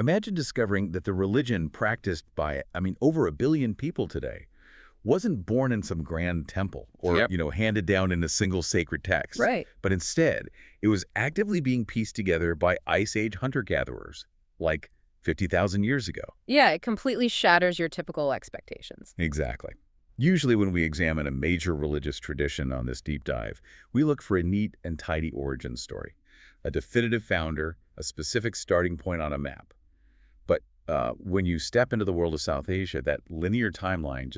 Imagine discovering that the religion practiced by, over 1 billion people today wasn't born in some grand temple or, Yep. handed down in a single sacred text. Right. But instead, it was actively being pieced together by Ice Age hunter-gatherers, like 50,000 years ago. Yeah, it completely shatters your typical expectations. Exactly. Usually when we examine a major religious tradition on this deep dive, we look for a neat and tidy origin story, a definitive founder, a specific starting point on a map. But when you step into the world of South Asia, that linear timeline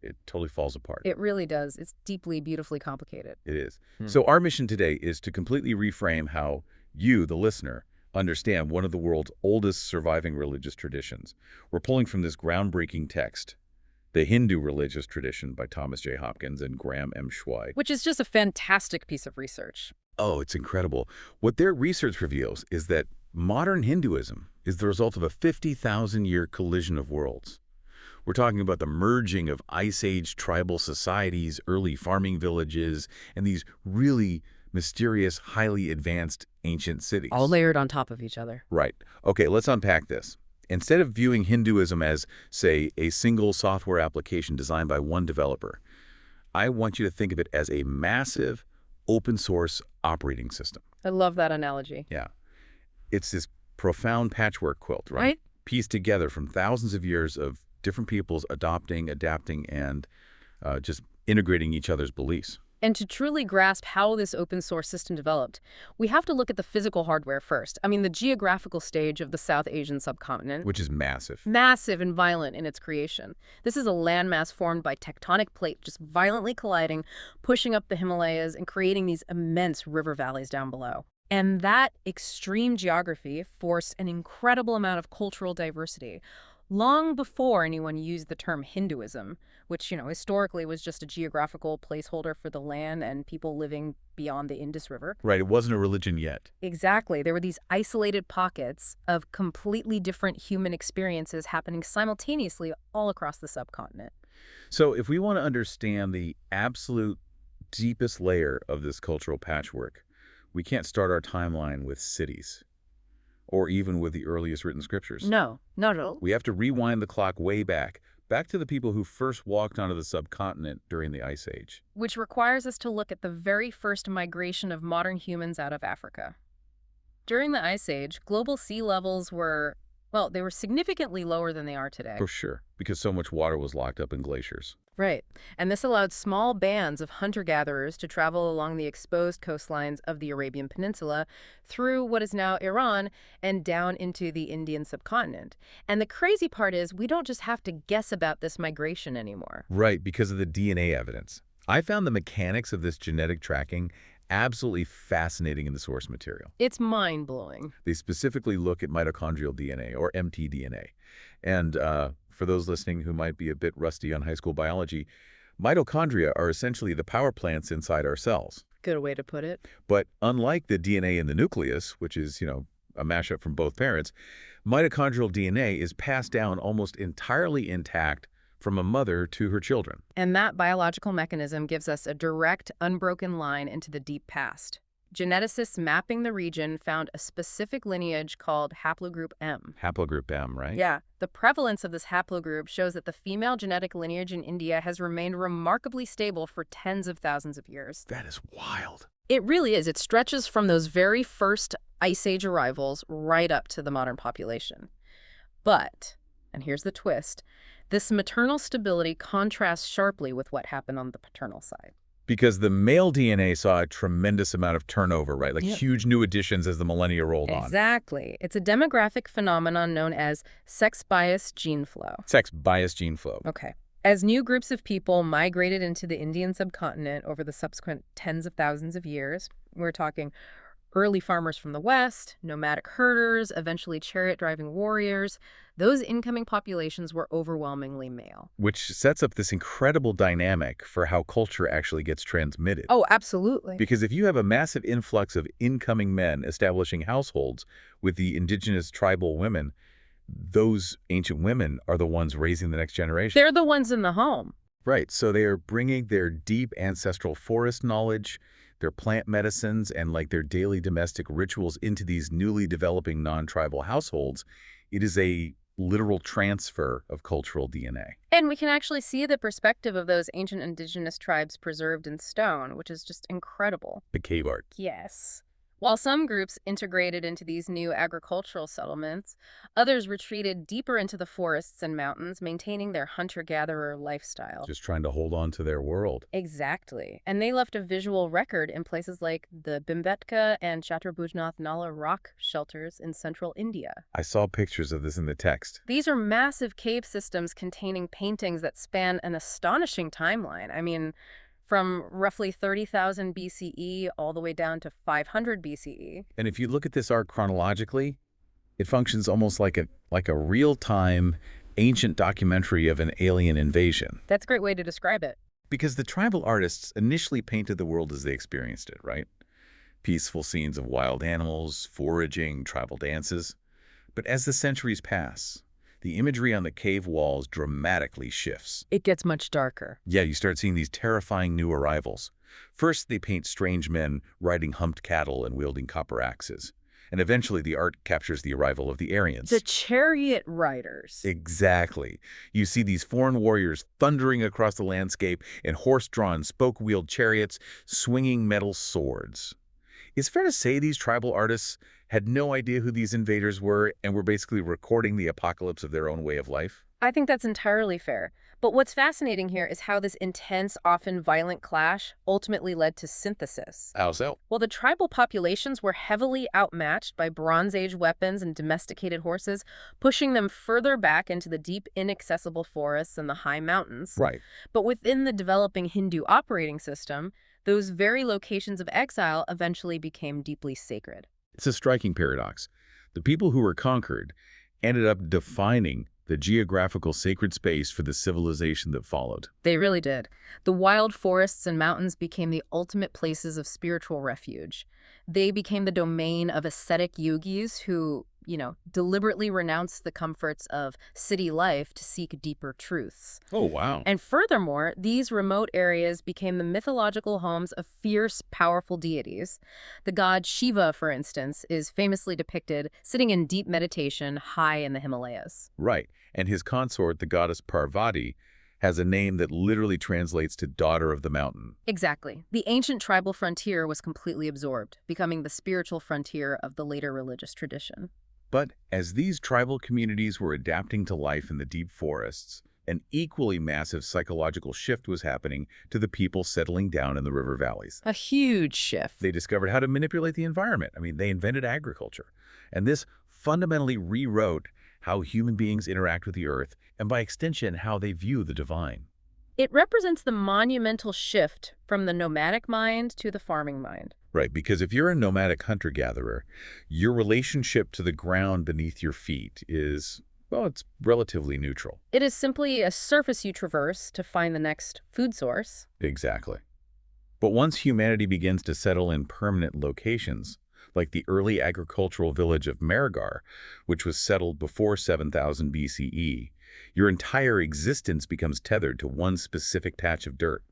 it totally falls apart. It really does. It's deeply, beautifully complicated. It is. So our mission today is to completely reframe how you, the listener, understand one of the world's oldest surviving religious traditions. We're pulling from this groundbreaking text, The Hindu Religious Tradition by Thomas J. Hopkins and Graham M. Schweig. Which is just a fantastic piece of research. Oh, it's incredible. What their research reveals is that modern Hinduism is the result of a 50,000-year collision of worlds. We're talking about the merging of Ice Age tribal societies, early farming villages, and these really mysterious, highly advanced ancient cities. All layered on top of each other. Right. Okay, let's unpack this. Instead of viewing Hinduism as, say, a single software application designed by one developer, I want you to think of it as a massive, open-source operating system. I love that analogy. Yeah. It's this profound patchwork quilt, right? Right? Pieced together from thousands of years of different peoples adopting, adapting, and just integrating each other's beliefs. And to truly grasp how this open source system developed, we have to look at the physical hardware first. The geographical stage of the South Asian subcontinent. Which is massive. Massive and violent in its creation. This is a landmass formed by tectonic plate just violently colliding, pushing up the Himalayas and creating these immense river valleys down below. And that extreme geography forced an incredible amount of cultural diversity. Long before anyone used the term Hinduism, which, historically was just a geographical placeholder for the land and people living beyond the Indus River. Right, it wasn't a religion yet. Exactly. There were these isolated pockets of completely different human experiences happening simultaneously all across the subcontinent. So if we want to understand the absolute deepest layer of this cultural patchwork, we can't start our timeline with cities or even with the earliest written scriptures. No, not at all. We have to rewind the clock way back to the people who first walked onto the subcontinent during the Ice Age. Which requires us to look at the very first migration of modern humans out of Africa. During the Ice Age, global sea levels were, they were significantly lower than they are today. For sure, because so much water was locked up in glaciers. Right. And this allowed small bands of hunter-gatherers to travel along the exposed coastlines of the Arabian Peninsula through what is now Iran and down into the Indian subcontinent. And the crazy part is we don't just have to guess about this migration anymore. Right, because of the DNA evidence. I found the mechanics of this genetic tracking absolutely fascinating in the source material. It's mind-blowing. They specifically look at mitochondrial DNA, or mtDNA. And for those listening who might be a bit rusty on high school biology, mitochondria are essentially the power plants inside our cells. Good way to put it. But unlike the DNA in the nucleus, which is, a mashup from both parents, mitochondrial DNA is passed down almost entirely intact from a mother to her children. And that biological mechanism gives us a direct, unbroken line into the deep past. Geneticists mapping the region found a specific lineage called haplogroup M. Haplogroup M, right? Yeah. The prevalence of this haplogroup shows that the female genetic lineage in India has remained remarkably stable for tens of thousands of years. That is wild. It really is. It stretches from those very first Ice Age arrivals right up to the modern population. But, and here's the twist, this maternal stability contrasts sharply with what happened on the paternal side. Because the male DNA saw a tremendous amount of turnover, right? Like huge new additions as the millennia rolled on. Exactly. It's a demographic phenomenon known as sex-biased gene flow. Sex-biased gene flow. Okay. As new groups of people migrated into the Indian subcontinent over the subsequent tens of thousands of years, we're talking early farmers from the West, nomadic herders, eventually chariot-driving warriors, those incoming populations were overwhelmingly male. Which sets up this incredible dynamic for how culture actually gets transmitted. Oh, absolutely. Because if you have a massive influx of incoming men establishing households with the indigenous tribal women, those ancient women are the ones raising the next generation. They're the ones in the home. Right. So they are bringing their deep ancestral forest knowledge, their plant medicines, and their daily domestic rituals into these newly developing non-tribal households It is a literal transfer of cultural DNA. And we can actually see the perspective of those ancient indigenous tribes preserved in stone, which is just incredible. The cave art. Yes. While some groups integrated into these new agricultural settlements, others retreated deeper into the forests and mountains, maintaining their hunter-gatherer lifestyle. Just trying to hold on to their world. Exactly. And they left a visual record in places like the Bhimbetka and Chaturbhujnath Nala rock shelters in central India. I saw pictures of this in the text. These are massive cave systems containing paintings that span an astonishing timeline. I mean, from roughly 30,000 BCE all the way down to 500 BCE. And if you look at this art chronologically, it functions almost like a real-time ancient documentary of an alien invasion. That's a great way to describe it. Because the tribal artists initially painted the world as they experienced it, right? Peaceful scenes of wild animals, foraging, tribal dances. But as the centuries pass, the imagery on the cave walls dramatically shifts. It gets much darker. Yeah, you start seeing these terrifying new arrivals. First, they paint strange men riding humped cattle and wielding copper axes. And eventually, the art captures the arrival of the Aryans. The chariot riders. Exactly. You see these foreign warriors thundering across the landscape in horse-drawn, spoke-wheeled chariots, swinging metal swords. It's fair to say these tribal artists had no idea who these invaders were and were basically recording the apocalypse of their own way of life? I think that's entirely fair. But what's fascinating here is how this intense, often violent clash ultimately led to synthesis. How so? Well, the tribal populations were heavily outmatched by Bronze Age weapons and domesticated horses, pushing them further back into the deep, inaccessible forests and the high mountains. Right. But within the developing Hindu operating system, those very locations of exile eventually became deeply sacred. It's a striking paradox. The people who were conquered ended up defining the geographical sacred space for the civilization that followed. They really did. The wild forests and mountains became the ultimate places of spiritual refuge. They became the domain of ascetic yogis who, deliberately renounced the comforts of city life to seek deeper truths. Oh, wow. And furthermore, these remote areas became the mythological homes of fierce, powerful deities. The god Shiva, for instance, is famously depicted sitting in deep meditation high in the Himalayas. Right. And his consort, the goddess Parvati, has a name that literally translates to daughter of the mountain. Exactly. The ancient tribal frontier was completely absorbed, becoming the spiritual frontier of the later religious tradition. But as these tribal communities were adapting to life in the deep forests, an equally massive psychological shift was happening to the people settling down in the river valleys. A huge shift. They discovered how to manipulate the environment. They invented agriculture. And this fundamentally rewrote how human beings interact with the earth, and by extension, how they view the divine. It represents the monumental shift from the nomadic mind to the farming mind. Right, because if you're a nomadic hunter-gatherer, your relationship to the ground beneath your feet is, well, it's relatively neutral. It is simply a surface you traverse to find the next food source. Exactly. But once humanity begins to settle in permanent locations, like the early agricultural village of Mehrgar, which was settled before 7000 BCE, your entire existence becomes tethered to one specific patch of dirt.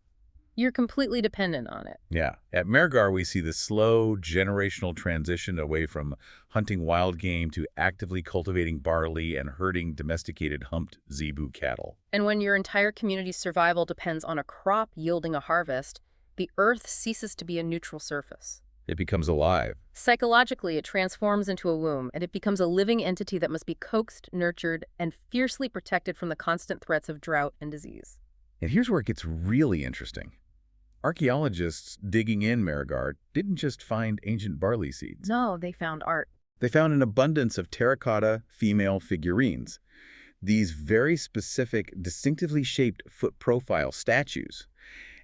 You're completely dependent on it. Yeah. At Mehrgar, we see the slow generational transition away from hunting wild game to actively cultivating barley and herding domesticated humped zebu cattle. And when your entire community's survival depends on a crop yielding a harvest, the earth ceases to be a neutral surface. It becomes alive. Psychologically, it transforms into a womb, and it becomes a living entity that must be coaxed, nurtured, and fiercely protected from the constant threats of drought and disease. And here's where it gets really interesting. Archaeologists digging in Mehrgar didn't just find ancient barley seeds. No, they found art. They found an abundance of terracotta female figurines. These very specific, distinctively shaped foot profile statues.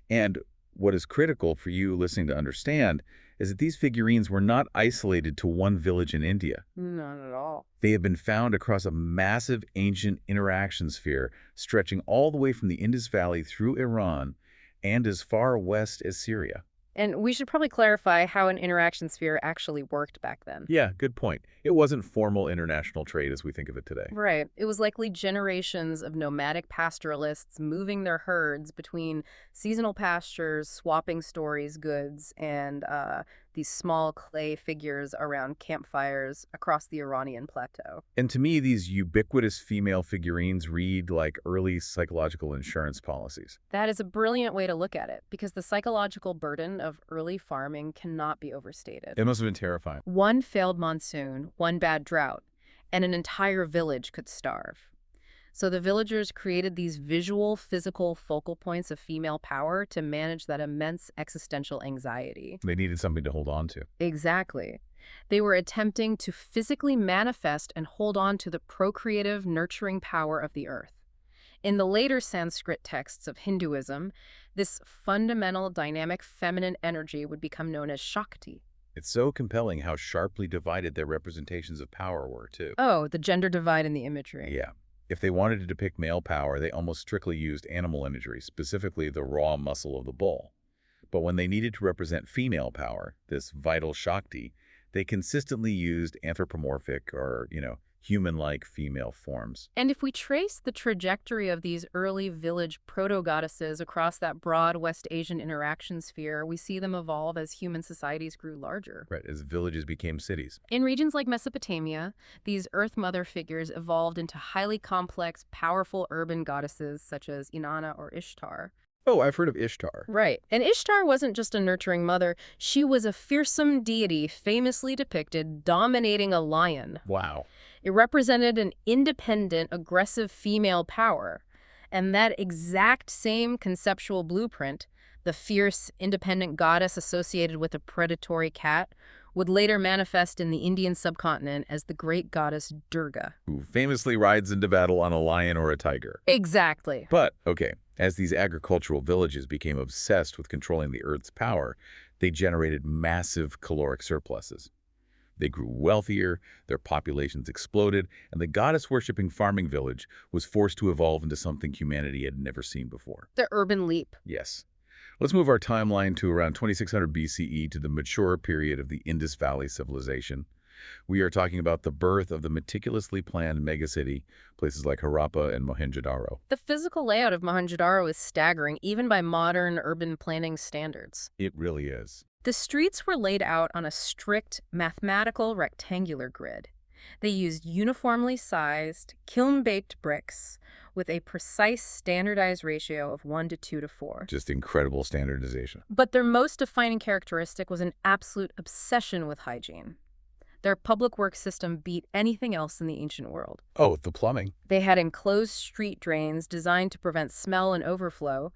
And what is critical for you listening to understand is that these figurines were not isolated to one village in India. Not at all. They have been found across a massive ancient interaction sphere stretching all the way from the Indus Valley through Iran and as far west as Syria. And we should probably clarify how an interaction sphere actually worked back then. Yeah, good point. It wasn't formal international trade as we think of it today. Right. It was likely generations of nomadic pastoralists moving their herds between seasonal pastures, swapping stories, goods, and these small clay figures around campfires across the Iranian plateau. And to me, these ubiquitous female figurines read like early psychological insurance policies. That is a brilliant way to look at it, because the psychological burden of early farming cannot be overstated. It must have been terrifying. One failed monsoon, one bad drought, and an entire village could starve. So the villagers created these visual, physical focal points of female power to manage that immense existential anxiety. They needed something to hold on to. Exactly. They were attempting to physically manifest and hold on to the procreative, nurturing power of the earth. In the later Sanskrit texts of Hinduism, this fundamental dynamic feminine energy would become known as Shakti. It's so compelling how sharply divided their representations of power were, too. Oh, the gender divide in the imagery. Yeah. If they wanted to depict male power, they almost strictly used animal imagery, specifically the raw muscle of the bull. But when they needed to represent female power, this vital Shakti, they consistently used anthropomorphic or, human-like female forms. And if we trace the trajectory of these early village proto-goddesses across that broad West Asian interaction sphere, we see them evolve as human societies grew larger. Right, as villages became cities. In regions like Mesopotamia, these Earth Mother figures evolved into highly complex, powerful urban goddesses such as Inanna or Ishtar. Oh, I've heard of Ishtar. Right. And Ishtar wasn't just a nurturing mother. She was a fearsome deity famously depicted dominating a lion. Wow. It represented an independent, aggressive female power. And that exact same conceptual blueprint, the fierce, independent goddess associated with a predatory cat, would later manifest in the Indian subcontinent as the great goddess Durga. Who famously rides into battle on a lion or a tiger. Exactly. But, okay, as these agricultural villages became obsessed with controlling the Earth's power, they generated massive caloric surpluses. They grew wealthier, their populations exploded, and the goddess-worshipping farming village was forced to evolve into something humanity had never seen before. The urban leap. Yes. Let's move our timeline to around 2600 BCE to the mature period of the Indus Valley civilization. We are talking about the birth of the meticulously planned megacity, places like Harappa and Mohenjo-daro. The physical layout of Mohenjo-daro is staggering, even by modern urban planning standards. It really is. The streets were laid out on a strict, mathematical rectangular grid. They used uniformly sized, kiln-baked bricks with a precise standardized ratio of 1 to 2 to 4. Just incredible standardization. But their most defining characteristic was an absolute obsession with hygiene. Their public works system beat anything else in the ancient world. Oh, the plumbing. They had enclosed street drains designed to prevent smell and overflow,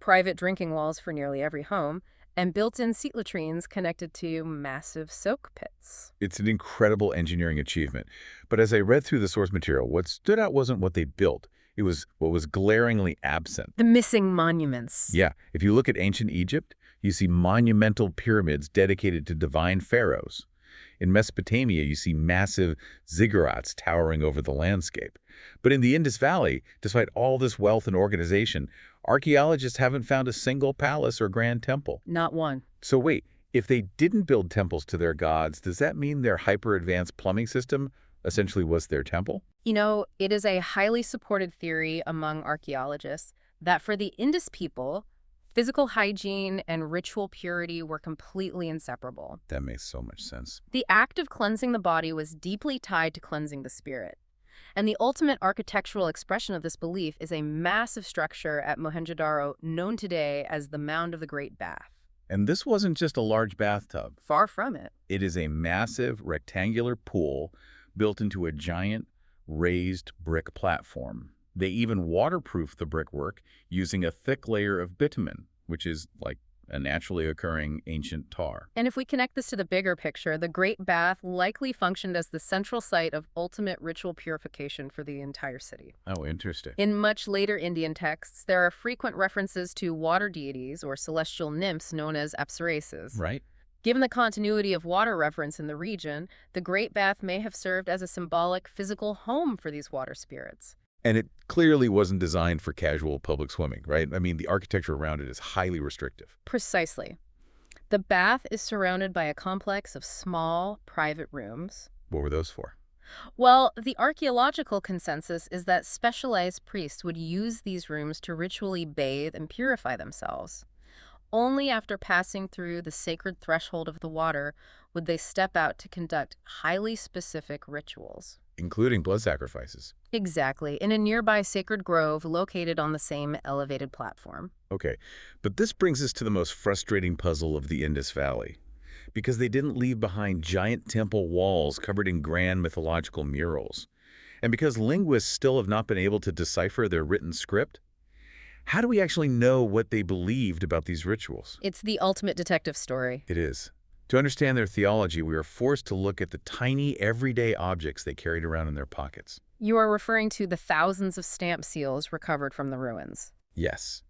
private drinking walls for nearly every home, and built-in seat latrines connected to massive soak pits. It's an incredible engineering achievement. But as I read through the source material, what stood out wasn't what they built. It was what was glaringly absent. The missing monuments. Yeah, if you look at ancient Egypt, you see monumental pyramids dedicated to divine pharaohs. In Mesopotamia, you see massive ziggurats towering over the landscape. But in the Indus Valley, despite all this wealth and organization, archaeologists haven't found a single palace or grand temple. Not one. So wait, if they didn't build temples to their gods, does that mean their hyper-advanced plumbing system essentially was their temple? It is a highly supported theory among archaeologists that for the Indus people, physical hygiene and ritual purity were completely inseparable. That makes so much sense. The act of cleansing the body was deeply tied to cleansing the spirit. And the ultimate architectural expression of this belief is a massive structure at Mohenjo-daro known today as the Mound of the Great Bath. And this wasn't just a large bathtub. Far from it. It is a massive rectangular pool built into a giant raised brick platform. They even waterproofed the brickwork using a thick layer of bitumen, which is like a naturally occurring ancient tar. And if we connect this to the bigger picture, the Great Bath likely functioned as the central site of ultimate ritual purification for the entire city. Oh, interesting. In much later Indian texts, there are frequent references to water deities or celestial nymphs known as apsaras. Right. Given the continuity of water reference in the region, the Great Bath may have served as a symbolic physical home for these water spirits. And it clearly wasn't designed for casual public swimming, right? I mean, the architecture around it is highly restrictive. Precisely. The bath is surrounded by a complex of small, private rooms. What were those for? Well, the archaeological consensus is that specialized priests would use these rooms to ritually bathe and purify themselves. Only after passing through the sacred threshold of the water would they step out to conduct highly specific rituals. Including blood sacrifices. Exactly, in a nearby sacred grove located on the same elevated platform. Okay, but this brings us to the most frustrating puzzle of the Indus Valley. Because they didn't leave behind giant temple walls covered in grand mythological murals. And because linguists still have not been able to decipher their written script, how do we actually know what they believed about these rituals? It's the ultimate detective story. It is. To understand their theology, we are forced to look at the tiny, everyday objects they carried around in their pockets. You are referring to the thousands of stamp seals recovered from the ruins. Yes.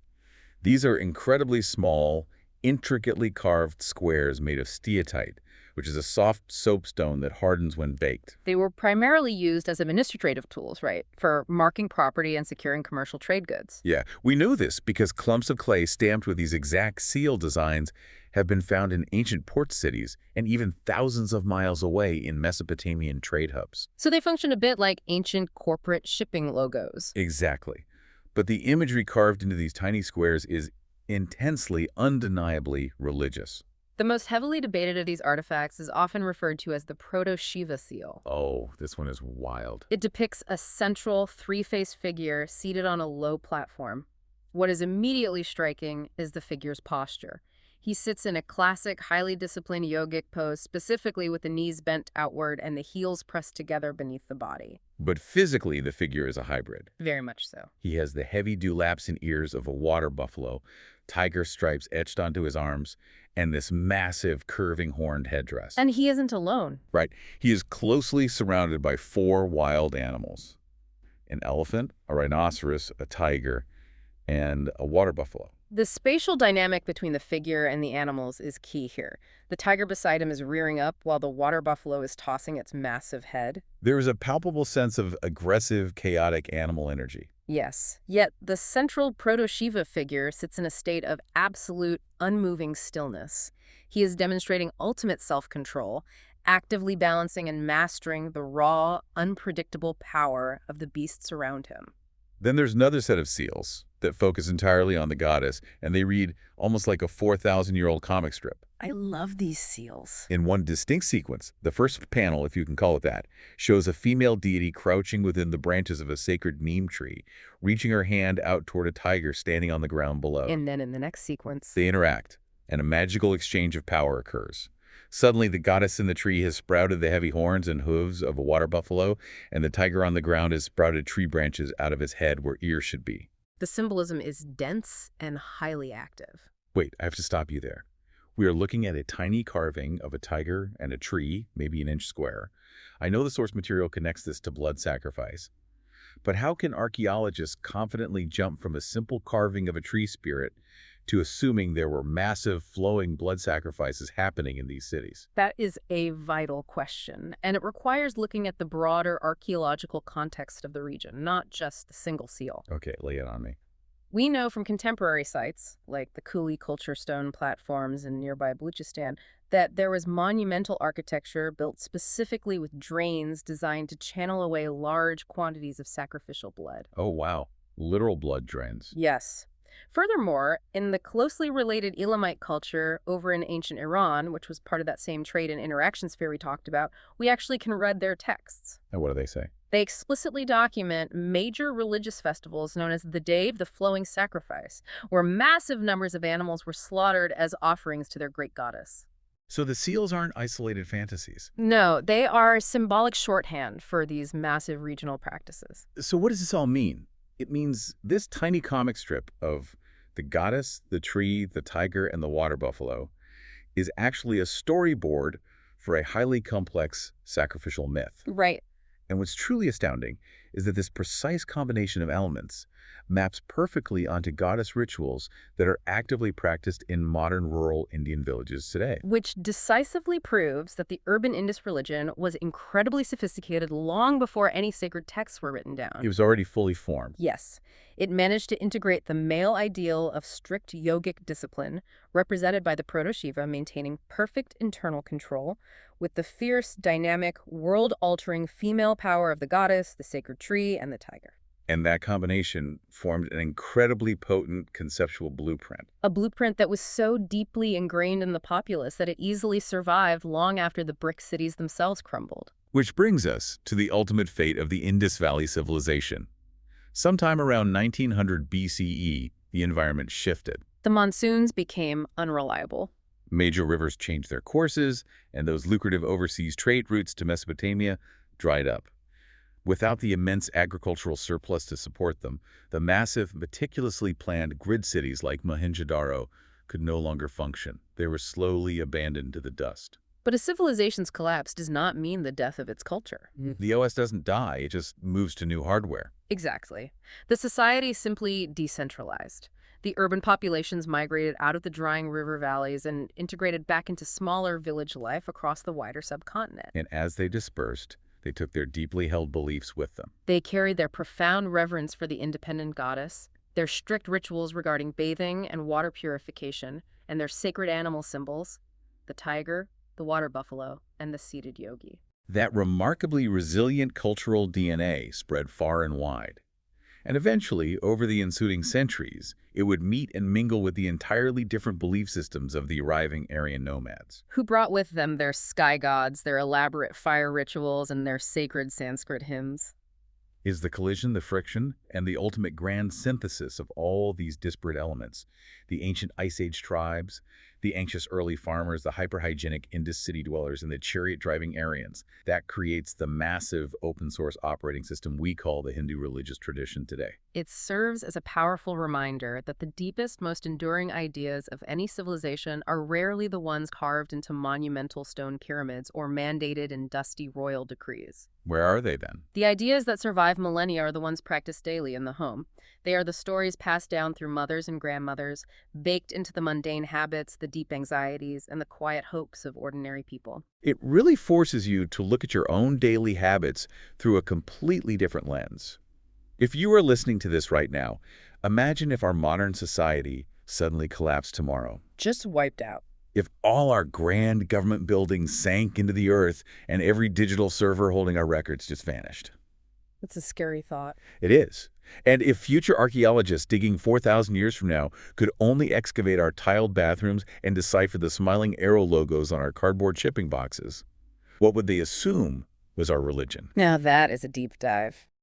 These are incredibly small, intricately carved squares made of steatite, which is a soft soapstone that hardens when baked. They were primarily used as administrative tools, right, for marking property and securing commercial trade goods. Yeah, we know this because clumps of clay stamped with these exact seal designs have been found in ancient port cities and even thousands of miles away in Mesopotamian trade hubs. So they function a bit like ancient corporate shipping logos. Exactly. But the imagery carved into these tiny squares is intensely, undeniably religious. The most heavily debated of these artifacts is often referred to as the Proto-Shiva seal. Oh, this one is wild. It depicts a central three-faced figure seated on a low platform. What is immediately striking is the figure's posture. He sits in a classic, highly disciplined yogic pose, specifically with the knees bent outward and the heels pressed together beneath the body. But physically, the figure is a hybrid. Very much so. He has the heavy dewlaps and ears of a water buffalo, tiger stripes etched onto his arms, and this massive, curving horned headdress. And he isn't alone. Right. He is closely surrounded by 4 wild animals: an elephant, a rhinoceros, a tiger, and a water buffalo. The spatial dynamic between the figure and the animals is key here. The tiger beside him is rearing up while the water buffalo is tossing its massive head. There is a palpable sense of aggressive, chaotic animal energy. Yes, yet the central Proto-Shiva figure sits in a state of absolute, unmoving stillness. He is demonstrating ultimate self-control, actively balancing and mastering the raw, unpredictable power of the beasts around him. Then there's another set of seals that focus entirely on the goddess, and they read almost like a 4,000-year-old comic strip. I love these seals. In one distinct sequence, the first panel, if you can call it that, shows a female deity crouching within the branches of a sacred neem tree, reaching her hand out toward a tiger standing on the ground below. And then in the next sequence, They interact, and a magical exchange of power occurs. Suddenly, the goddess in the tree has sprouted the heavy horns and hooves of a water buffalo, and the tiger on the ground has sprouted tree branches out of his head where ears should be. the symbolism is dense and highly active. Wait, I have to stop you there. We are looking at a tiny carving of a tiger and a tree, maybe an inch square. I know the source material connects this to blood sacrifice. But how can archaeologists confidently jump from a simple carving of a tree spirit to assuming there were massive flowing blood sacrifices happening in these cities? That is a vital question, and it requires looking at the broader archaeological context of the region, not just the single seal. Okay, lay it on me. We know from contemporary sites, like the Kuli culture stone platforms in nearby Baluchistan, that there was monumental architecture built specifically with drains designed to channel away large quantities of sacrificial blood. Oh, wow. Literal blood drains. Yes. Furthermore, in the closely related Elamite culture over in ancient Iran, which was part of that same trade and interaction sphere we talked about, we actually can read their texts. And what do they say? They explicitly document major religious festivals known as the Day of the Flowing Sacrifice, where massive numbers of animals were slaughtered as offerings to their great goddess. So the seals aren't isolated fantasies. No, they are symbolic shorthand for these massive regional practices. So what does this all mean? It means this tiny comic strip of the goddess, the tree, the tiger, and the water buffalo is actually a storyboard for a highly complex sacrificial myth. Right. And what's truly astounding is that this precise combination of elements maps perfectly onto goddess rituals that are actively practiced in modern rural Indian villages today. Which decisively proves that the urban Indus religion was incredibly sophisticated long before any sacred texts were written down. It was already fully formed. Yes, it managed to integrate the male ideal of strict yogic discipline, represented by the Proto-Shiva maintaining perfect internal control, with the fierce, dynamic, world-altering female power of the goddess, the sacred tree, and the tiger. And that combination formed an incredibly potent conceptual blueprint. A blueprint that was so deeply ingrained in the populace that it easily survived long after the brick cities themselves crumbled. Which brings us to the ultimate fate of the Indus Valley civilization. Sometime around 1900 BCE, the environment shifted. The monsoons became unreliable. Major rivers changed their courses, and those lucrative overseas trade routes to Mesopotamia dried up. Without the immense agricultural surplus to support them, the massive, meticulously planned grid cities like Mohenjo-daro could no longer function. They were slowly abandoned to the dust. But a civilization's collapse does not mean the death of its culture. The OS doesn't die, it just moves to new hardware. Exactly. The society simply decentralized. The urban populations migrated out of the drying river valleys and integrated back into smaller village life across the wider subcontinent. And as they dispersed, they took their deeply held beliefs with them. They carried their profound reverence for the independent goddess, their strict rituals regarding bathing and water purification, and their sacred animal symbols, the tiger, the water buffalo, and the seated yogi. That remarkably resilient cultural DNA spread far and wide. And eventually, over the ensuing centuries, it would meet and mingle with the entirely different belief systems of the arriving Aryan nomads. Who brought with them their sky gods, their elaborate fire rituals, and their sacred Sanskrit hymns. Is the collision, the friction, and the ultimate grand synthesis of all these disparate elements. The ancient Ice Age tribes, the anxious early farmers, the hyper-hygienic Indus city dwellers, and the chariot-driving Aryans. That creates the massive open-source operating system we call the Hindu religious tradition today. It serves as a powerful reminder that the deepest, most enduring ideas of any civilization are rarely the ones carved into monumental stone pyramids or mandated in dusty royal decrees. Where are they then? The ideas that survive millennia are the ones practiced daily in the home. They are the stories passed down through mothers and grandmothers, baked into the mundane habits, the deep anxieties, and the quiet hopes of ordinary people. It really forces you to look at your own daily habits through a completely different lens. If you are listening to this right now, imagine if our modern society suddenly collapsed tomorrow. Just wiped out. If all our grand government buildings sank into the earth and every digital server holding our records just vanished. That's a scary thought. It is. And if future archaeologists digging 4,000 years from now could only excavate our tiled bathrooms and decipher the smiling arrow logos on our cardboard shipping boxes, what would they assume was our religion? Now that is a deep dive.